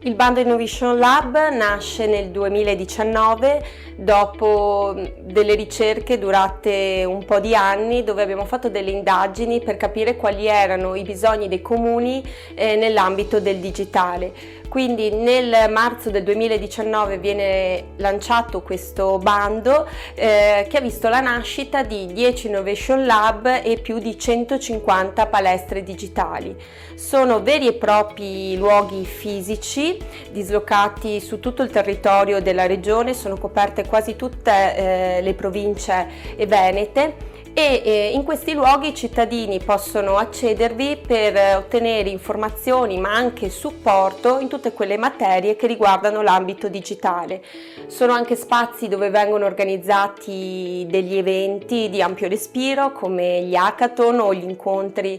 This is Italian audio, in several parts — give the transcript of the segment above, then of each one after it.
Il bando Innovation Lab nasce nel 2019 dopo delle ricerche durate un po' di anni, dove abbiamo fatto delle indagini per capire quali erano i bisogni dei comuni nell'ambito del digitale. Quindi nel marzo del 2019 viene lanciato questo bando che ha visto la nascita di 10 Innovation Lab e più di 150 palestre digitali. Sono veri e propri luoghi fisici dislocati su tutto il territorio della regione, sono coperte quasi tutte le province venete, e in questi luoghi i cittadini possono accedervi per ottenere informazioni ma anche supporto in tutte quelle materie che riguardano l'ambito digitale. Sono anche spazi dove vengono organizzati degli eventi di ampio respiro come gli hackathon o gli incontri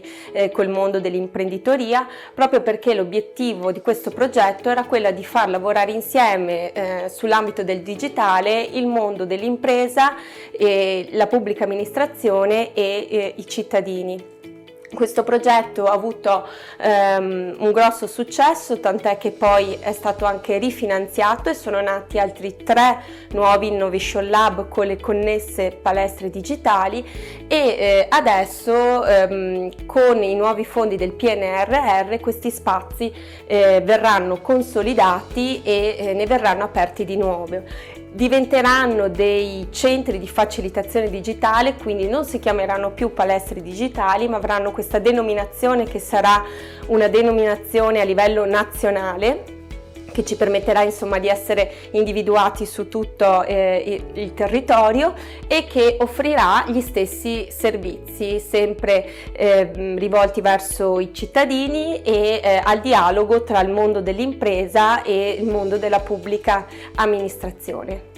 col mondo dell'imprenditoria, proprio perché l'obiettivo di questo progetto era quello di far lavorare insieme sull'ambito del digitale il mondo dell'impresa, la pubblica amministrazione e i cittadini. Questo progetto ha avuto un grosso successo, tant'è che poi è stato anche rifinanziato e sono nati altri 3 nuovi Innovation Lab con le connesse palestre digitali e adesso con i nuovi fondi del PNRR questi spazi verranno consolidati e ne verranno aperti di nuovo. Diventeranno dei centri di facilitazione digitale, quindi non si chiameranno più palestre digitali, ma avranno questa denominazione che sarà una denominazione a livello nazionale, che ci permetterà insomma di essere individuati su tutto il territorio e che offrirà gli stessi servizi, sempre rivolti verso i cittadini e al dialogo tra il mondo dell'impresa e il mondo della pubblica amministrazione.